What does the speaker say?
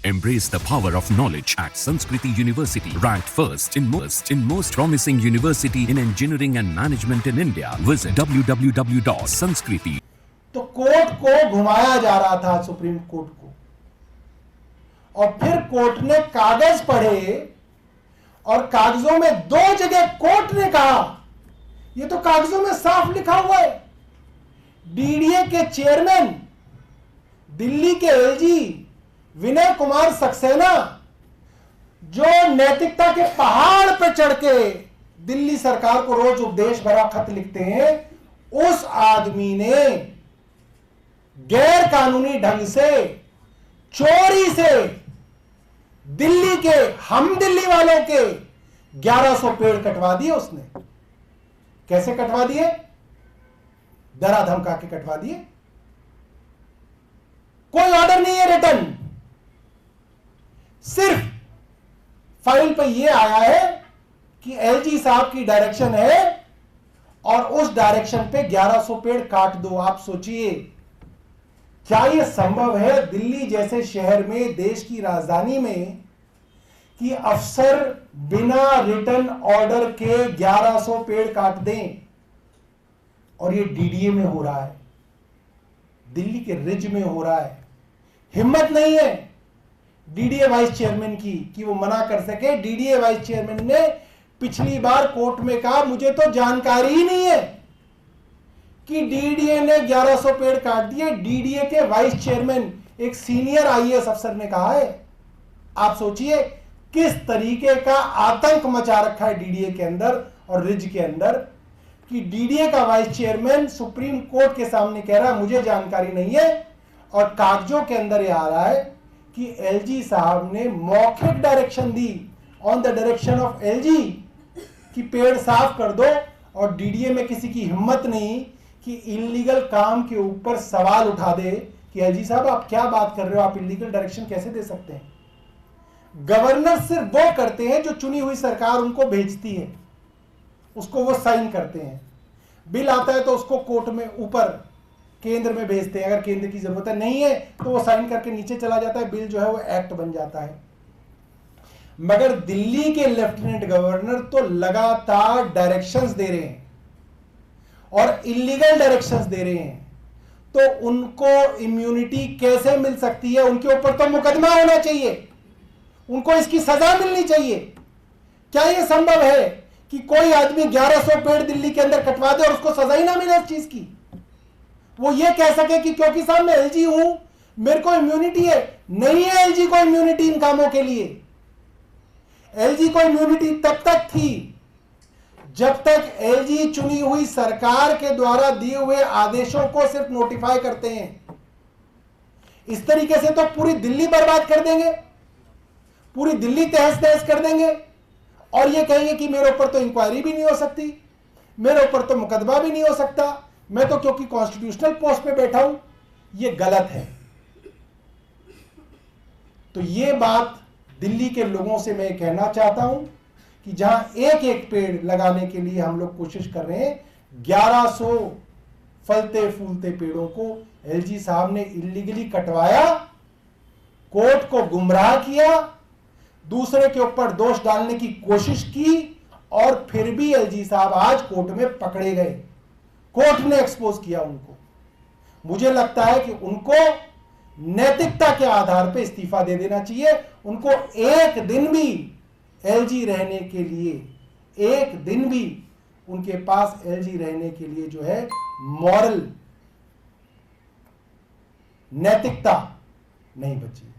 Embrace the power of knowledge at Sanskriti University, ranked first in most promising university in engineering and management in India. Visit www.sanskriti. तो court को घुमाया जा रहा था, supreme court को, और फिर कोर्ट ने कागज पढ़े और कागजों में दो जगह कोर्ट ने कहा, ये तो कागजों में साफ लिखा हुआ है, डीडीए के चेयरमैन दिल्ली के एलजी विनय कुमार सक्सेना, जो नैतिकता के पहाड़ पर चढ़ के दिल्ली सरकार को रोज उपदेश भरा खत लिखते हैं, उस आदमी ने गैर कानूनी ढंग से, चोरी से दिल्ली के, हम दिल्ली वालों के 1100 पेड़ कटवा दिए उसने। कैसे कटवा दिए? डरा धमका के कटवा दिए। कोई ऑर्डर नहीं है रिटर्न, सिर्फ फाइल पे यह आया है कि एलजी साहब की डायरेक्शन है और उस डायरेक्शन पे 1100 पेड़ काट दो। आप सोचिए, क्या यह संभव है दिल्ली जैसे शहर में, देश की राजधानी में, कि अफसर बिना रिटर्न ऑर्डर के 1100 पेड़ काट दें? और यह डीडीए में हो रहा है, दिल्ली के रिज में हो रहा है। हिम्मत नहीं है डीडीए वाइस चेयरमैन की कि वो मना कर सके। डीडीए वाइस चेयरमैन ने पिछली बार कोर्ट में कहा, मुझे तो जानकारी ही नहीं है कि डीडीए ने 1100 पेड़ काट दिए। डीडीए के वाइस चेयरमैन, एक सीनियर आईएएस अफसर ने कहा है। आप सोचिए किस तरीके का आतंक मचा रखा है डीडीए के अंदर और रिज के अंदर, कि डीडीए का वाइस चेयरमैन सुप्रीम कोर्ट के सामने कह रहा है मुझे जानकारी नहीं है, और कागजों के अंदर यह आ रहा है कि एलजी साहब ने मौखिक direction the, on the direction of LG, कि पेड़ साफ कर दो। और डीडीए में किसी की हिम्मत नहीं कि इलीगल काम के ऊपर सवाल उठा दे कि एलजी साहब आप क्या बात कर रहे हो, आप इलीगल डायरेक्शन कैसे दे सकते हैं? गवर्नर सिर्फ वो करते हैं जो चुनी हुई सरकार उनको भेजती है, उसको वो साइन करते हैं। बिल आता है तो उसको कोर्ट में ऊपर केंद्र में भेजते हैं, अगर केंद्र की जरूरत है, नहीं है तो वो साइन करके नीचे चला जाता है, बिल जो है वो एक्ट बन जाता है। मगर दिल्ली के लेफ्टिनेंट गवर्नर तो लगातार डायरेक्शंस दे रहे हैं और इलीगल डायरेक्शंस दे रहे हैं, तो उनको इम्यूनिटी कैसे मिल सकती है? उनके ऊपर तो मुकदमा होना चाहिए, उनको इसकी सजा मिलनी चाहिए। क्या यह संभव है कि कोई आदमी 1100 पेड़ दिल्ली के अंदर कटवा दे और उसको सजा ही ना मिले इस चीज की? वो ये कह सके कि क्योंकि साहब मैं एलजी हूं, मेरे को इम्यूनिटी है। नहीं है एलजी को इम्यूनिटी इन कामों के लिए। एलजी को इम्यूनिटी तब तक थी जब तक एलजी चुनी हुई सरकार के द्वारा दिए हुए आदेशों को सिर्फ नोटिफाई करते हैं। इस तरीके से तो पूरी दिल्ली बर्बाद कर देंगे, पूरी दिल्ली तहस नहस कर देंगे, और ये कहेंगे कि मेरे ऊपर तो इंक्वायरी भी नहीं हो सकती, मेरे ऊपर तो मुकदमा भी नहीं हो सकता, मैं तो क्योंकि कॉन्स्टिट्यूशनल पोस्ट पे बैठा हूं। ये गलत है। तो ये बात दिल्ली के लोगों से मैं कहना चाहता हूं कि जहां एक एक पेड़ लगाने के लिए हम लोग कोशिश कर रहे हैं, 1100 फलते फूलते पेड़ों को एलजी साहब ने इलीगली कटवाया, कोर्ट को गुमराह किया, दूसरे के ऊपर दोष डालने की कोशिश की, और फिर भी एलजी साहब आज कोर्ट में पकड़े गए। कोर्ट ने एक्सपोज किया उनको। मुझे लगता है कि उनको नैतिकता के आधार पर इस्तीफा दे देना चाहिए। उनको एक दिन भी एलजी रहने के लिए, एक दिन भी उनके पास एलजी रहने के लिए जो है मॉरल नैतिकता नहीं बची।